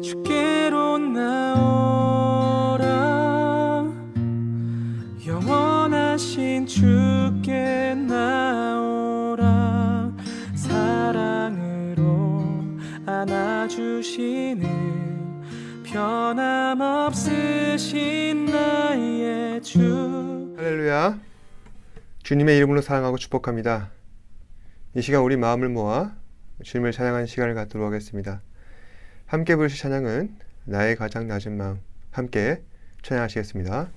주께로 나오라 영원하신 주께 나오라 사랑으로 안아주시는 변함없으신 나의 주. 할렐루야. 주님의 이름으로 사랑하고 축복합니다. 이 시간 우리 마음을 모아 주님을 찬양하는 시간을 갖도록 하겠습니다. 함께 부르실 찬양은 나의 가장 낮은 마음, 함께 찬양하시겠습니다.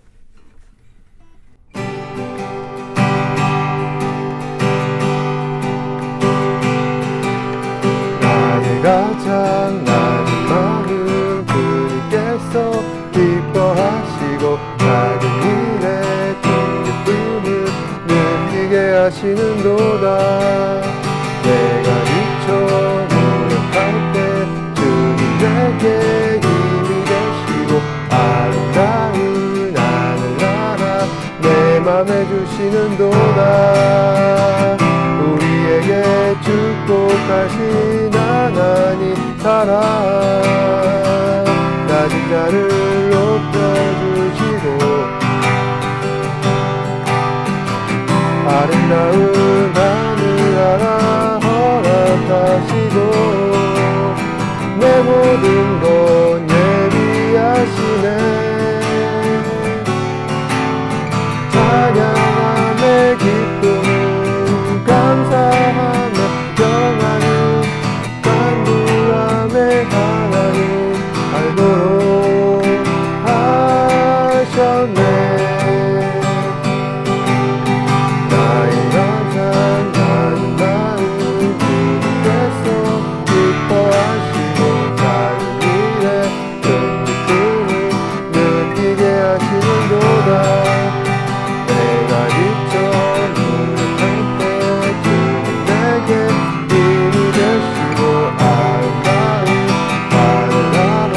나의 가장 낮은 마음 주님께서 기뻐하시고 작은 일에 큰 기쁨을 느끼게 하시는도다. 내가 지쳐 노력할 때 주님 내게 힘이 되시고 아름다운 하늘나라 내 맘에 주시는도다. 우리에게 축복하신 하나님 사랑 낮은 자를 높여주시고 아름다운 하늘나라 허락하시고 내 모든 것 예비하시네. 찬양함의 기쁨을 감사하며 평안을 간구함의 하나님 알도록 하셨네. 나의 가장 낮은 마음 주님께서 기뻐하시고 작은 일에 큰 기쁨을 느끼게 하시는도다. 내가 지쳐 노력할 때 주님 내게 힘이 되시고 아름다운 하늘나라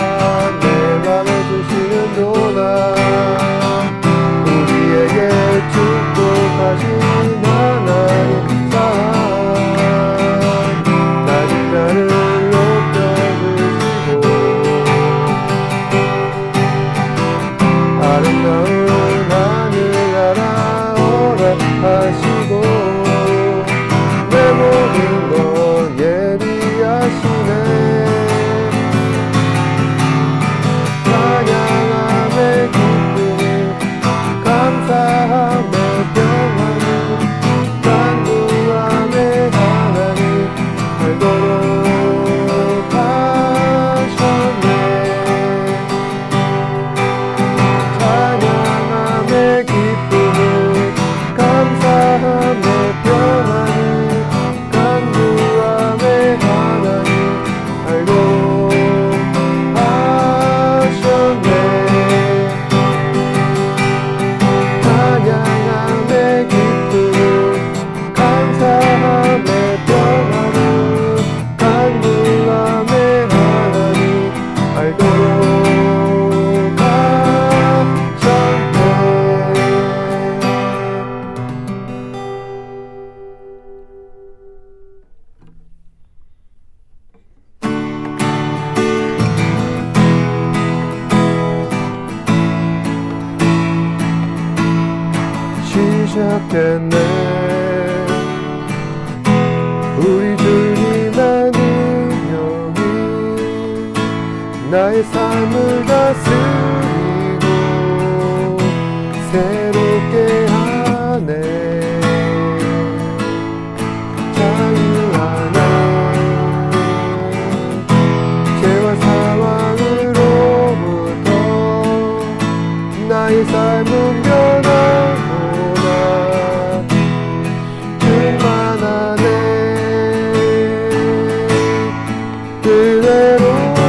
내 맘에 주시는도다. 우리에게 축복하신 하나님 사랑 낮은 자를 높여주시고 아름다운 하늘나라 허락하시고 내 모든 것 예비하시네. 찬양함의 기쁨을 감사함의 평안을 간구함의 하나님 알도록 하셨네. 찬양함의 기쁨을 감사함의 평안을 간구함의 하나님 알도록 하셨네. 찬양함의 기쁨을 감사함의 평안을 간구함의 하나님 알도록 하셨네. 시작됐네. 우리 주님의 능력이 나의 삶을 다스리고 새롭게 하네. 자유하네. 죄와 사망으로부터 나의 삶은 변하구나. 충만하네. 그대로가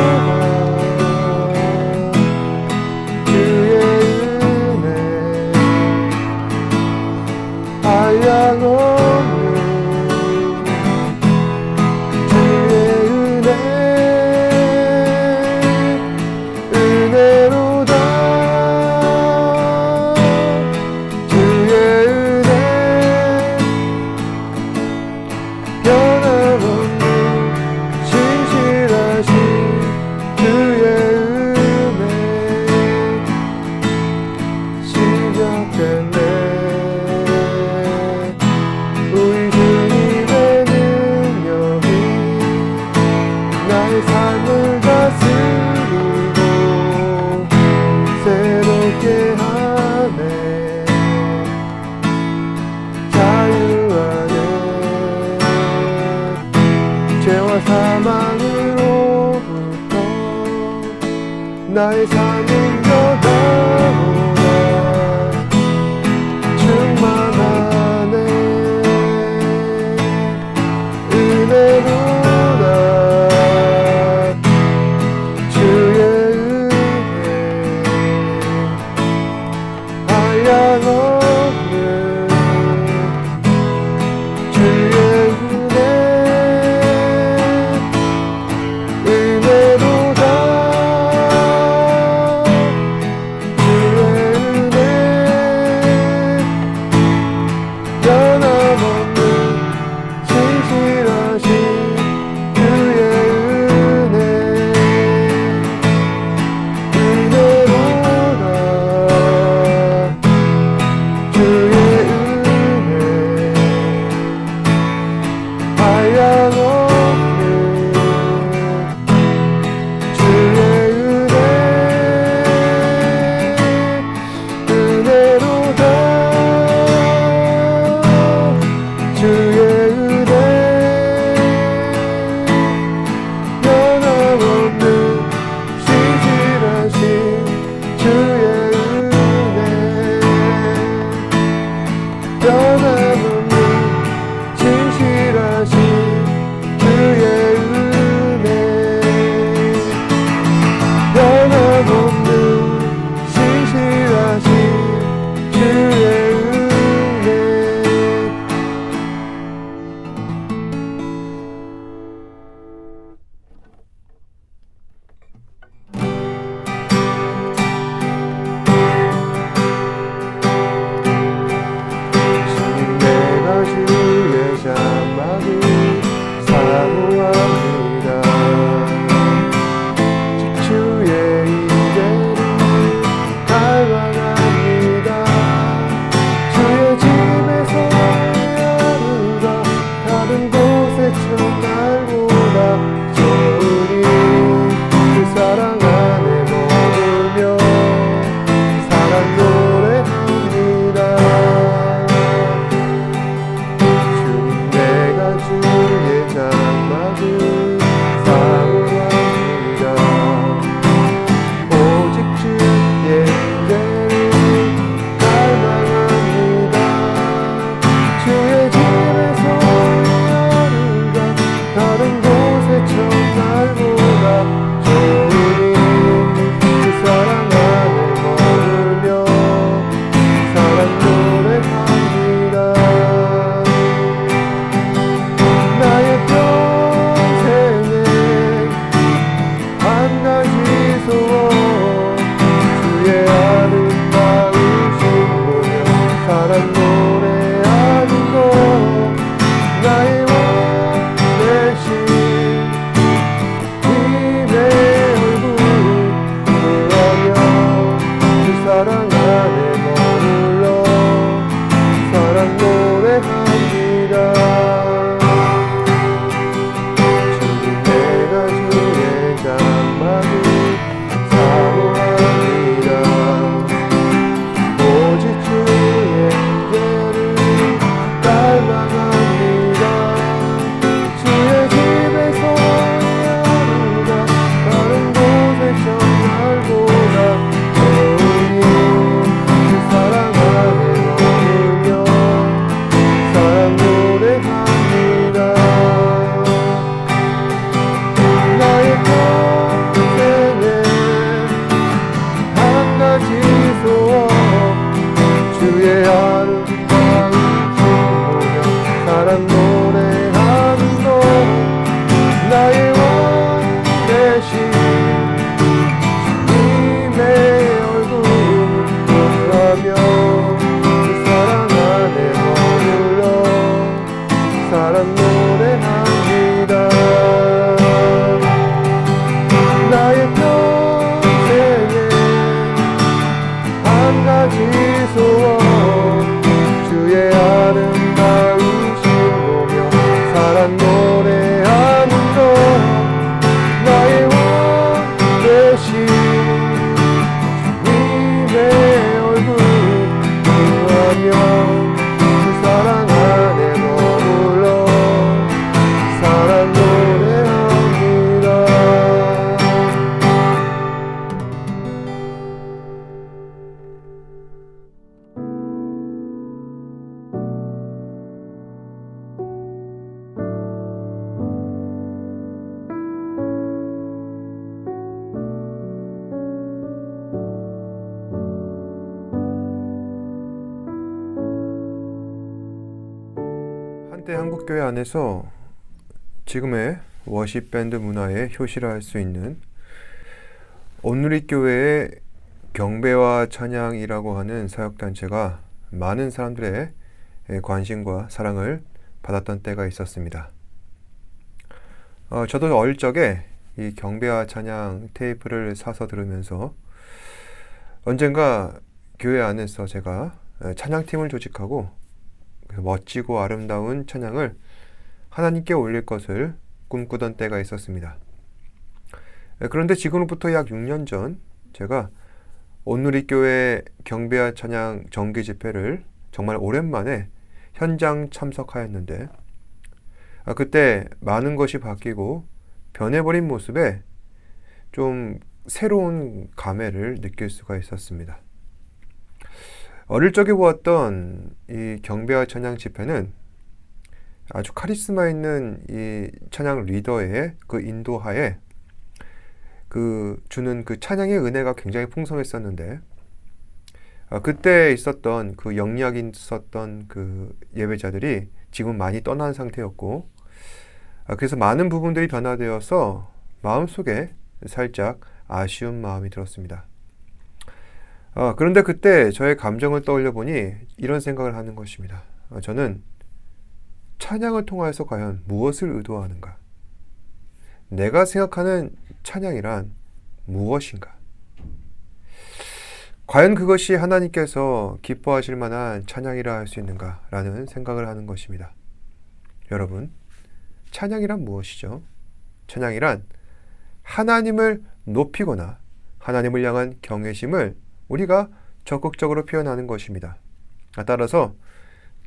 나의 삶을 다스리고 새롭게 하네. 자유 안에 죄와 사망으로부터 나의 삶은 더 나오나 충만하네. 은혜로다 주의 은혜 한량없는 주의 은혜 은혜로다 주의 은혜 변함없는 진실하신 주의 은혜 은혜로다 주의 은혜 한량없는 주의 은혜 은혜로다 주의 은혜 변함없는 신실하신 주의 은혜 변함없는 진실하신 주의 은혜 변함없는 신실하신 주의 은혜 주님 내가 주의 장막을 사모합니다. 주의 인재를 갈망합니다. 주의 집에서 하루가 다른 곳의 첫날보다 좋으니 그 사랑 안에 머물며 사랑 노래합니다. 주님 내가 주의 장막을 사모합니다. 오직 주의 인재를 갈망합니다. 주의 집에서 하루가 다른 곳의 첫날보다 좋으니 그 사랑 안에 머물며 사랑 노래합니다. 나의 평생에 한 가지 소원 주의 아름다우신 보며 사랑 노래하는 것 나의 왕 대신 님의 얼굴 보라며 그 사랑 안에 머물러 사랑 노래합니다. 주님 내가 주의 장막을 사모합니다. 오직 주의 인재를 갈망합니다. 주의 집에서 하루가 다른 곳의 첫날보다 좋으니 그 사랑 안에 머물며 사랑 노래합니다. 나의 평생에 한 가지 소원 주의 아름다우신 보며 사랑 노래하는 것 나의 왕 대신 주님의 얼굴 보라며 그 사랑 안에 머물러 사랑 노래합니다. 나의 평생에 한 가지 소원 주의 아름다우신 보며 사랑 노래하는 것 한때 한국교회 안에서 지금의 워십 밴드 문화에 효시할 수 있는 온누리교회의 경배와 찬양이라고 하는 사역단체가 많은 사람들의 관심과 사랑을 받았던 때가 있었습니다. 저도 어릴 적에 이 경배와 찬양 테이프를 사서 들으면서 언젠가 교회 안에서 제가 찬양팀을 조직하고 멋지고 아름다운 찬양을 하나님께 올릴 것을 꿈꾸던 때가 있었습니다. 그런데 지금부터 약 6년 전 제가 온누리교회 경배와 찬양 정기 집회를 정말 오랜만에 현장 참석하였는데 그때 많은 것이 바뀌고 변해버린 모습에 좀 새로운 감회를 느낄 수가 있었습니다. 어릴 적에 보았던 이 경배와 찬양 집회는 아주 카리스마 있는 이 찬양 리더의 그 인도하에 주는 그 찬양의 은혜가 굉장히 풍성했었는데 그때 있었던 그 영향이 있었던 그 예배자들이 지금 많이 떠난 상태였고 그래서 많은 부분들이 변화되어서 마음속에 살짝 아쉬운 마음이 들었습니다. 그런데 그때 저의 감정을 떠올려 보니 이런 생각을 하는 것입니다. 저는 찬양을 통하여서 과연 무엇을 의도하는가? 내가 생각하는 찬양이란 무엇인가? 과연 그것이 하나님께서 기뻐하실 만한 찬양이라 할 수 있는가? 라는 생각을 하는 것입니다. 여러분, 찬양이란 무엇이죠? 찬양이란 하나님을 높이거나 하나님을 향한 경외심을 우리가 적극적으로 표현하는 것입니다. 따라서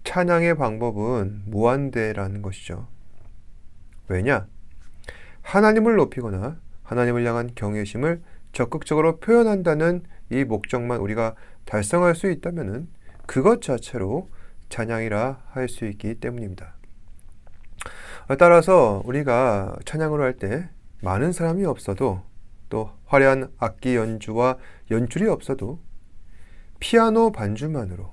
찬양의 방법은 무한대라는 것이죠. 왜냐? 하나님을 높이거나 하나님을 향한 경외심을 적극적으로 표현한다는 이 목적만 우리가 달성할 수 있다면 그것 자체로 찬양이라 할 수 있기 때문입니다. 따라서 우리가 찬양을 할 때 많은 사람이 없어도 또 화려한 악기 연주와 연출이 없어도 피아노 반주만으로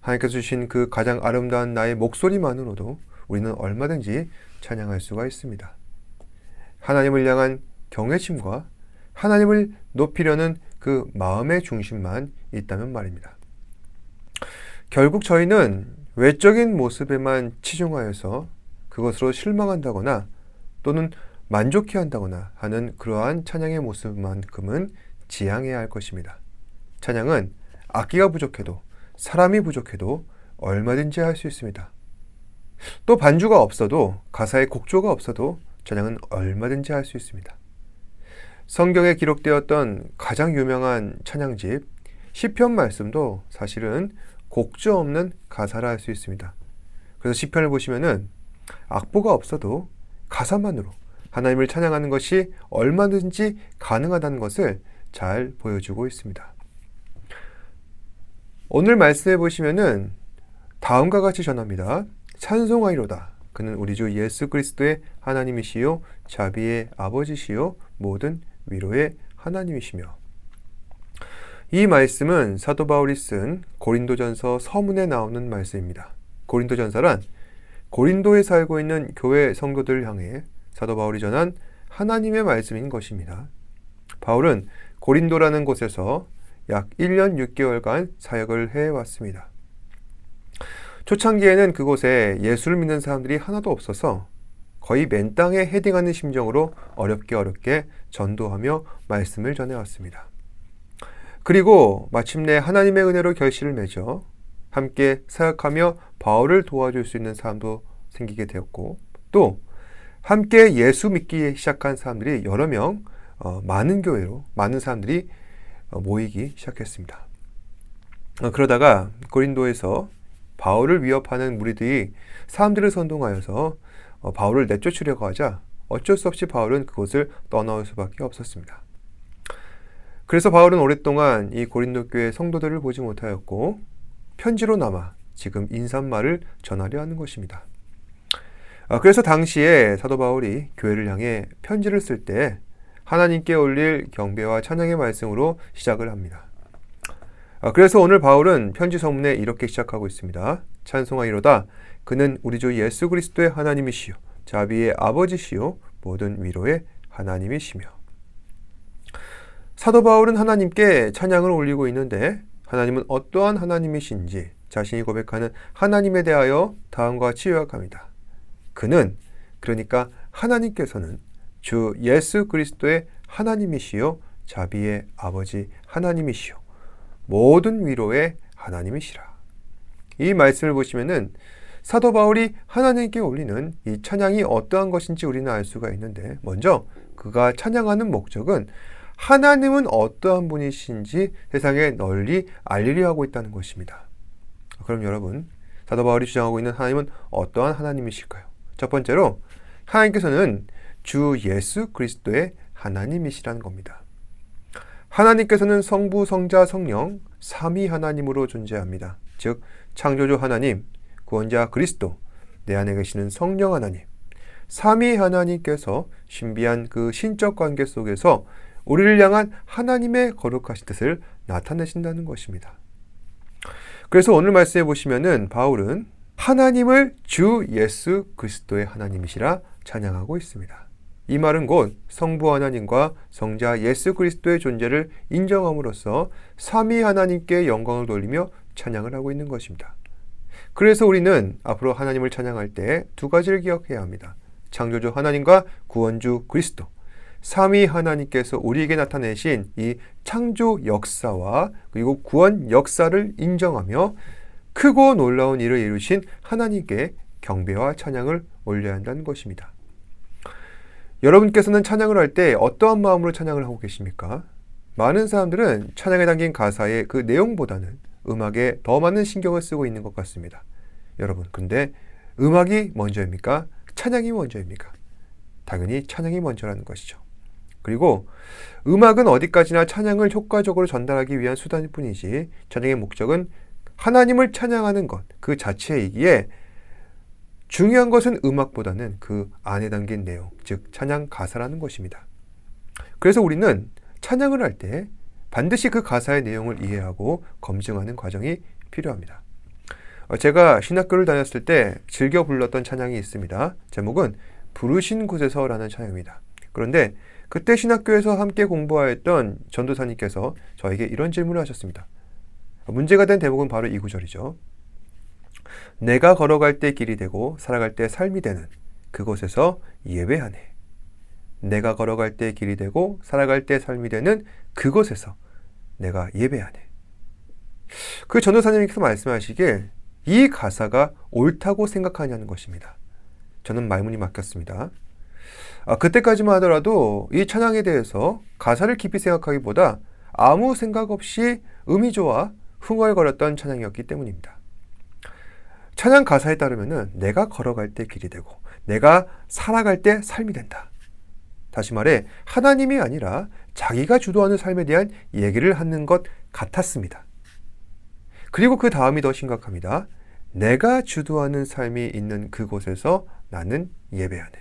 하나님께서 주신 그 가장 아름다운 나의 목소리만으로도 우리는 얼마든지 찬양할 수가 있습니다. 하나님을 향한 경외심과 하나님을 높이려는 그 마음의 중심만 있다면 말입니다. 결국 저희는 외적인 모습에만 치중하여서 그것으로 실망한다거나 또는 만족해한다거나 하는 그러한 찬양의 모습만큼은 지향해야 할 것입니다. 찬양은 악기가 부족해도 사람이 부족해도 얼마든지 할 수 있습니다. 또 반주가 없어도 가사에 곡조가 없어도 찬양은 얼마든지 할 수 있습니다. 성경에 기록되었던 가장 유명한 찬양집 시편 말씀도 사실은 곡조 없는 가사라 할 수 있습니다. 그래서 시편을 보시면은 악보가 없어도 가사만으로 하나님을 찬양하는 것이 얼마든지 가능하다는 것을 잘 보여주고 있습니다. 오늘 말씀해 보시면은 다음과 같이 전합니다. 찬송하리로다. 그는 우리 주 예수 그리스도의 하나님이시요 자비의 아버지시요 모든 위로의 하나님이시며. 이 말씀은 사도 바울이 쓴 고린도전서 서문에 나오는 말씀입니다. 고린도전서란 고린도에 살고 있는 교회 성도들을 향해 사도 바울이 전한 하나님의 말씀인 것입니다. 바울은 고린도라는 곳에서 약 1년 6개월간 사역을 해왔습니다. 초창기에는 그곳에 예수를 믿는 사람들이 하나도 없어서 거의 맨 땅에 헤딩하는 심정으로 어렵게 전도하며 말씀을 전해왔습니다. 그리고 마침내 하나님의 은혜로 결실을 맺어 함께 사역하며 바울을 도와줄 수 있는 사람도 생기게 되었고 또 함께 예수 믿기 시작한 사람들이 여러 명 많은 교회로 많은 사람들이 모이기 시작했습니다. 그러다가 고린도에서 바울을 위협하는 무리들이 사람들을 선동하여서 바울을 내쫓으려고 하자 어쩔 수 없이 바울은 그곳을 떠나올 수밖에 없었습니다. 그래서 바울은 오랫동안 이 고린도 교회 성도들을 보지 못하였고 편지로 남아 지금 인사말을 전하려 하는 것입니다. 그래서 당시에 사도 바울이 교회를 향해 편지를 쓸 때 하나님께 올릴 경배와 찬양의 말씀으로 시작을 합니다. 그래서 오늘 바울은 편지 서문에 이렇게 시작하고 있습니다. 찬송하이로다. 그는 우리 주 예수 그리스도의 하나님이시요 자비의 아버지시요 모든 위로의 하나님이시며. 사도 바울은 하나님께 찬양을 올리고 있는데 하나님은 어떠한 하나님이신지 자신이 고백하는 하나님에 대하여 다음과 같이 요약합니다. 그는, 그러니까 하나님께서는 주 예수 그리스도의 하나님이시요 자비의 아버지 하나님이시요 모든 위로의 하나님이시라. 이 말씀을 보시면은 사도 바울이 하나님께 올리는 이 찬양이 어떠한 것인지 우리는 알 수가 있는데, 먼저 그가 찬양하는 목적은 하나님은 어떠한 분이신지 세상에 널리 알리려 하고 있다는 것입니다. 그럼 여러분, 사도 바울이 주장하고 있는 하나님은 어떠한 하나님이실까요? 첫 번째로 하나님께서는 주 예수 그리스도의 하나님이시라는 겁니다. 하나님께서는 성부, 성자, 성령 삼위 하나님으로 존재합니다. 즉 창조주 하나님, 구원자 그리스도, 내 안에 계시는 성령 하나님, 삼위 하나님께서 신비한 그 신적 관계 속에서 우리를 향한 하나님의 거룩하신 뜻을 나타내신다는 것입니다. 그래서 오늘 말씀해 보시면은 바울은 하나님을 주 예수 그리스도의 하나님이시라 찬양하고 있습니다. 이 말은 곧 성부 하나님과 성자 예수 그리스도의 존재를 인정함으로써 삼위 하나님께 영광을 돌리며 찬양을 하고 있는 것입니다. 그래서 우리는 앞으로 하나님을 찬양할 때 두 가지를 기억해야 합니다. 창조주 하나님과 구원주 그리스도, 삼위 하나님께서 우리에게 나타내신 이 창조 역사와 그리고 구원 역사를 인정하며 크고 놀라운 일을 이루신 하나님께 경배와 찬양을 올려야 한다는 것입니다. 여러분께서는 찬양을 할 때 어떠한 마음으로 찬양을 하고 계십니까? 많은 사람들은 찬양에 담긴 가사의 그 내용보다는 음악에 더 많은 신경을 쓰고 있는 것 같습니다. 여러분, 근데 음악이 먼저입니까? 찬양이 먼저입니까? 당연히 찬양이 먼저라는 것이죠. 그리고 음악은 어디까지나 찬양을 효과적으로 전달하기 위한 수단일 뿐이지 찬양의 목적은 하나님을 찬양하는 것 그 자체이기에 중요한 것은 음악보다는 그 안에 담긴 내용, 즉 찬양 가사라는 것입니다. 그래서 우리는 찬양을 할 때 반드시 그 가사의 내용을 이해하고 검증하는 과정이 필요합니다. 제가 신학교를 다녔을 때 즐겨 불렀던 찬양이 있습니다. 제목은 부르신 곳에서라는 찬양입니다. 그런데 그때 신학교에서 함께 공부하였던 전도사님께서 저에게 이런 질문을 하셨습니다. 문제가 된 대목은 바로 이 구절이죠. 내가 걸어갈 때 길이 되고 살아갈 때 삶이 되는 그곳에서 예배하네. 내가 걸어갈 때 길이 되고 살아갈 때 삶이 되는 그곳에서 내가 예배하네. 그 전도사님께서 말씀하시길 이 가사가 옳다고 생각하냐는 것입니다. 저는 말문이 막혔습니다. 그때까지만 하더라도 이 찬양에 대해서 가사를 깊이 생각하기보다 아무 생각 없이 음이 좋아 흥얼거렸던 찬양이었기 때문입니다. 찬양 가사에 따르면은 내가 걸어갈 때 길이 되고 내가 살아갈 때 삶이 된다. 다시 말해 하나님이 아니라 자기가 주도하는 삶에 대한 얘기를 하는 것 같았습니다. 그리고 그 다음이 더 심각합니다. 내가 주도하는 삶이 있는 그곳에서 나는 예배하네.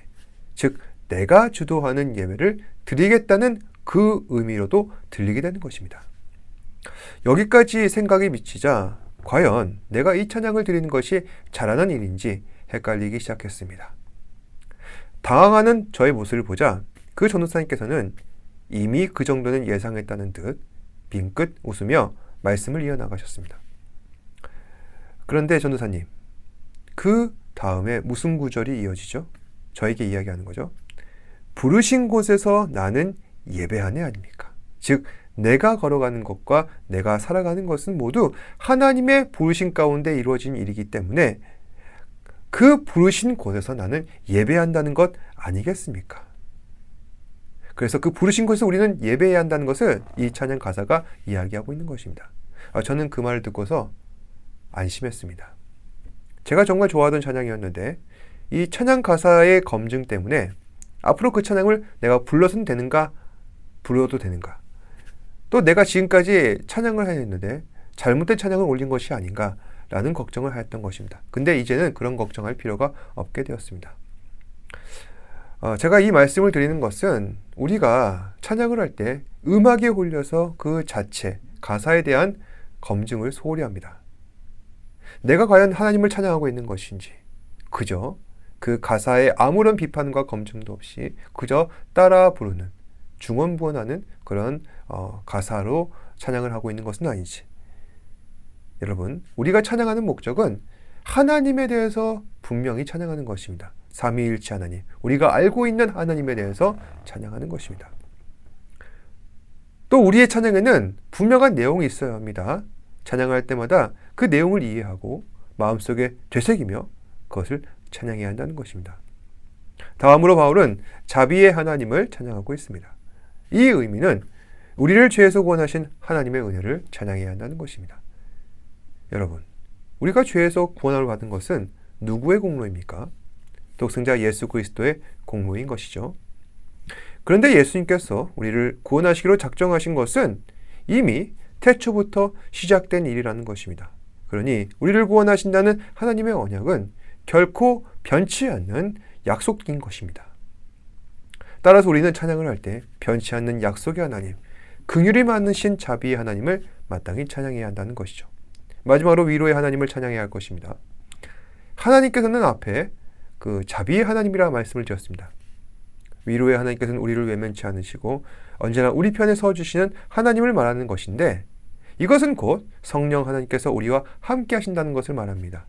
즉 내가 주도하는 예배를 드리겠다는 그 의미로도 들리게 되는 것입니다. 여기까지 생각이 미치자 과연 내가 이 찬양을 드리는 것이 잘하는 일인지 헷갈리기 시작했습니다. 당황하는 저의 모습을 보자 그 전도사님께서는 이미 그 정도는 예상했다는 듯 빙긋 웃으며 말씀을 이어나가셨습니다. 그런데 전도사님, 그 다음에 무슨 구절이 이어지죠? 저에게 이야기하는 거죠. 부르신 곳에서 나는 예배하네 아닙니까? 즉 내가 걸어가는 것과 내가 살아가는 것은 모두 하나님의 부르신 가운데 이루어진 일이기 때문에 그 부르신 곳에서 나는 예배한다는 것 아니겠습니까? 그래서 그 부르신 곳에서 우리는 예배해야 한다는 것을 이 찬양 가사가 이야기하고 있는 것입니다. 저는 그 말을 듣고서 안심했습니다. 제가 정말 좋아하던 찬양이었는데 이 찬양 가사의 검증 때문에 앞으로 그 찬양을 내가 불러서는 되는가, 불러도 되는가, 또 내가 지금까지 찬양을 했는데 잘못된 찬양을 올린 것이 아닌가라는 걱정을 하였던 것입니다. 근데 이제는 그런 걱정할 필요가 없게 되었습니다. 제가 이 말씀을 드리는 것은 우리가 찬양을 할 때 음악에 홀려서 그 자체, 가사에 대한 검증을 소홀히 합니다. 내가 과연 하나님을 찬양하고 있는 것인지, 그저 그 가사에 아무런 비판과 검증도 없이 그저 따라 부르는, 중언부언하는 그런 가사로 찬양을 하고 있는 것은 아니지. 여러분, 우리가 찬양하는 목적은 하나님에 대해서 분명히 찬양하는 것입니다. 삼위일체 하나님, 우리가 알고 있는 하나님에 대해서 찬양하는 것입니다. 또 우리의 찬양에는 분명한 내용이 있어야 합니다. 찬양할 때마다 그 내용을 이해하고 마음속에 되새기며 그것을 찬양해야 한다는 것입니다. 다음으로 바울은 자비의 하나님을 찬양하고 있습니다. 이 의미는 우리를 죄에서 구원하신 하나님의 은혜를 찬양해야 한다는 것입니다. 여러분, 우리가 죄에서 구원을 받은 것은 누구의 공로입니까? 독생자 예수 그리스도의 공로인 것이죠. 그런데 예수님께서 우리를 구원하시기로 작정하신 것은 이미 태초부터 시작된 일이라는 것입니다. 그러니 우리를 구원하신다는 하나님의 언약은 결코 변치 않는 약속인 것입니다. 따라서 우리는 찬양을 할 때 변치 않는 약속의 하나님, 긍휼이 많으신 자비의 하나님을 마땅히 찬양해야 한다는 것이죠. 마지막으로 위로의 하나님을 찬양해야 할 것입니다. 하나님께서는 앞에 그 자비의 하나님이라 말씀을 드렸습니다. 위로의 하나님께서는 우리를 외면치 않으시고 언제나 우리 편에 서주시는 하나님을 말하는 것인데, 이것은 곧 성령 하나님께서 우리와 함께 하신다는 것을 말합니다.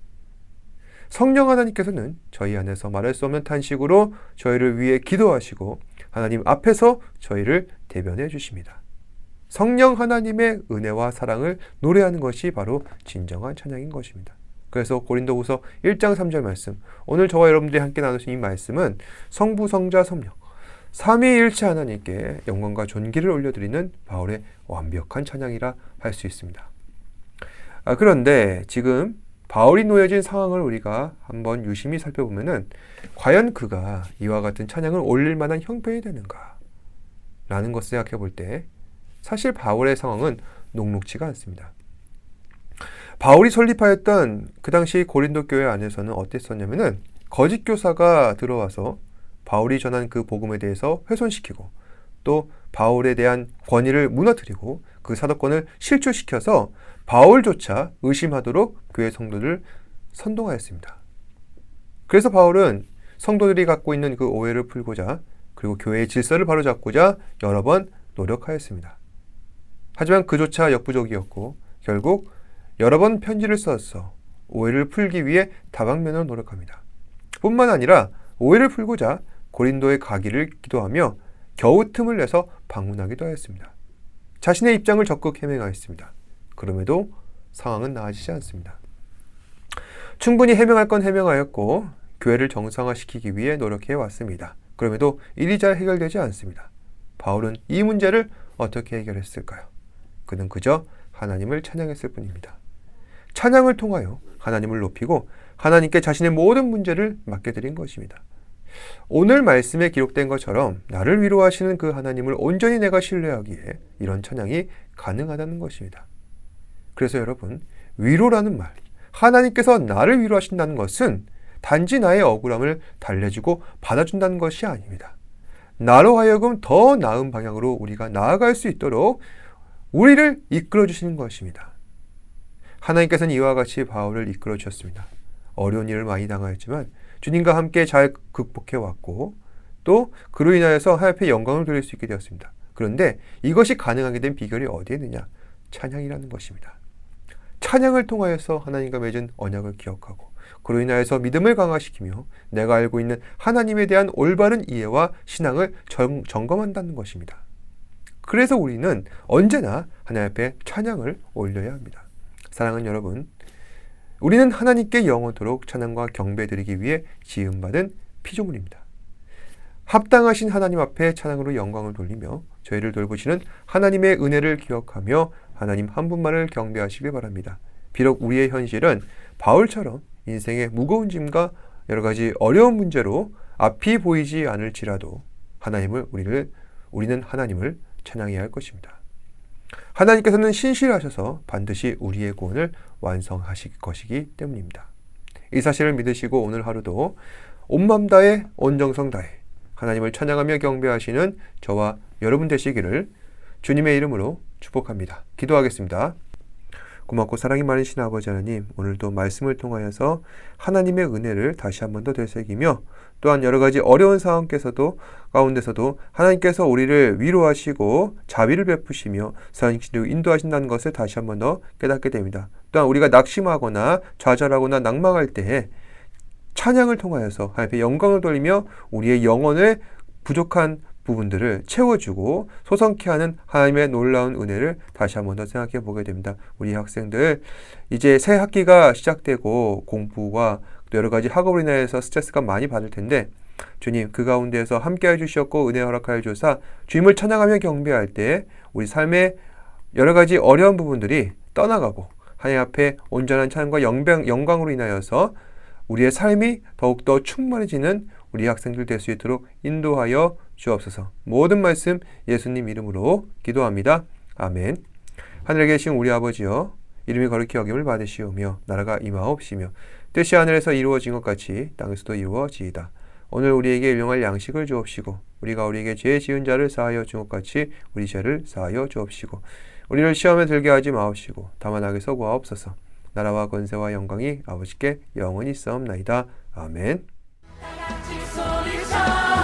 성령 하나님께서는 저희 안에서 말할 수 없는 탄식으로 저희를 위해 기도하시고 하나님 앞에서 저희를 대변해 주십니다. 성령 하나님의 은혜와 사랑을 노래하는 것이 바로 진정한 찬양인 것입니다. 그래서 고린도후서 1장 3절 말씀, 오늘 저와 여러분들이 함께 나누신 이 말씀은 성부, 성자, 성령 삼위일체 하나님께 영광과 존귀를 올려드리는 바울의 완벽한 찬양이라 할 수 있습니다. 그런데 지금 바울이 놓여진 상황을 우리가 한번 유심히 살펴보면은 과연 그가 이와 같은 찬양을 올릴 만한 형편이 되는가? 라는 것을 생각해 볼 때 사실 바울의 상황은 녹록지가 않습니다. 바울이 설립하였던 그 당시 고린도 교회 안에서는 어땠었냐면은 거짓 교사가 들어와서 바울이 전한 그 복음에 대해서 훼손시키고 또 바울에 대한 권위를 무너뜨리고 그 사도권을 실추시켜서 바울조차 의심하도록 교회 성도들을 선동하였습니다. 그래서 바울은 성도들이 갖고 있는 그 오해를 풀고자 그리고 교회의 질서를 바로잡고자 여러 번 노력하였습니다. 하지만 그조차 역부족이었고 결국 여러 번 편지를 써서 오해를 풀기 위해 다방면으로 노력합니다. 뿐만 아니라 오해를 풀고자 고린도에 가기를 기도하며 겨우 틈을 내서 방문하기도 하였습니다. 자신의 입장을 적극 해명하였습니다. 그럼에도 상황은 나아지지 않습니다. 충분히 해명할 건 해명하였고 교회를 정상화시키기 위해 노력해 왔습니다. 그럼에도 일이 잘 해결되지 않습니다. 바울은 이 문제를 어떻게 해결했을까요? 그는 그저 하나님을 찬양했을 뿐입니다. 찬양을 통하여 하나님을 높이고 하나님께 자신의 모든 문제를 맡겨드린 것입니다. 오늘 말씀에 기록된 것처럼 나를 위로하시는 그 하나님을 온전히 내가 신뢰하기에 이런 찬양이 가능하다는 것입니다. 그래서 여러분, 위로라는 말, 하나님께서 나를 위로하신다는 것은 단지 나의 억울함을 달래주고 받아준다는 것이 아닙니다. 나로 하여금 더 나은 방향으로 우리가 나아갈 수 있도록 우리를 이끌어 주시는 것입니다. 하나님께서는 이와 같이 바울을 이끌어 주셨습니다. 어려운 일을 많이 당하였지만 주님과 함께 잘 극복해 왔고 또 그로 인하여서 하나님 앞에 영광을 돌릴 수 있게 되었습니다. 그런데 이것이 가능하게 된 비결이 어디에 있느냐? 찬양이라는 것입니다. 찬양을 통하여서 하나님과 맺은 언약을 기억하고 그로 인하여서 믿음을 강화시키며 내가 알고 있는 하나님에 대한 올바른 이해와 신앙을 점검한다는 것입니다. 그래서 우리는 언제나 하나님 앞에 찬양을 올려야 합니다. 사랑하는 여러분, 우리는 하나님께 영원토록 찬양과 경배드리기 위해 지음받은 피조물입니다. 합당하신 하나님 앞에 찬양으로 영광을 돌리며 저희를 돌보시는 하나님의 은혜를 기억하며 하나님 한 분만을 경배하시길 바랍니다. 비록 우리의 현실은 바울처럼 인생의 무거운 짐과 여러 가지 어려운 문제로 앞이 보이지 않을지라도 우리는 하나님을 찬양해야 할 것입니다. 하나님께서는 신실하셔서 반드시 우리의 구원을 완성하실 것이기 때문입니다. 이 사실을 믿으시고 오늘 하루도 온 마음 다해 온 정성 다해 하나님을 찬양하며 경배하시는 저와 여러분 되시기를 주님의 이름으로 축복합니다. 기도하겠습니다. 고맙고 사랑이 많으신 아버지 하나님, 오늘도 말씀을 통하여서 하나님의 은혜를 다시 한 번 더 되새기며 또한 여러 가지 어려운 상황 가운데서도 하나님께서 우리를 위로하시고 자비를 베푸시며 선하시고 인도하신다는 것을 다시 한 번 더 깨닫게 됩니다. 또한 우리가 낙심하거나 좌절하거나 낭망할 때에 찬양을 통하여서 하나님의 영광을 돌리며 우리의 영혼의 부족한 부분들을 채워주고 소성케 하는 하나님의 놀라운 은혜를 다시 한 번 더 생각해 보게 됩니다. 우리 학생들 이제 새 학기가 시작되고 공부와 또 여러 가지 학업으로 인해서 스트레스가 많이 받을 텐데 주님 그 가운데에서 함께 해주셨고 은혜 허락하여 주사 주님을 찬양하며 경배할 때 우리 삶의 여러 가지 어려운 부분들이 떠나가고 하나님 앞에 온전한 찬양과 영광으로 인하여서 우리의 삶이 더욱더 충만해지는 우리 학생들 될 수 있도록 인도하여 주옵소서. 모든 말씀 예수님 이름으로 기도합니다. 아멘. 하늘에 계신 우리 아버지여, 이름이 거룩히 여김을 받으시오며 나라가 임하옵시며 뜻이 하늘에서 이루어진 것 같이 땅에서도 이루어지이다. 오늘 우리에게 일용할 양식을 주옵시고 우리가 우리에게 죄 지은 자를 사하여 준 것 같이 우리 죄를 사하여 주옵시고 우리를 시험에 들게 하지 마옵시고 다만 악에서 구하옵소서. 나라와 권세와 영광이 아버지께 영원히 있사옵나이다. 아멘. 다 같이 소리 쳐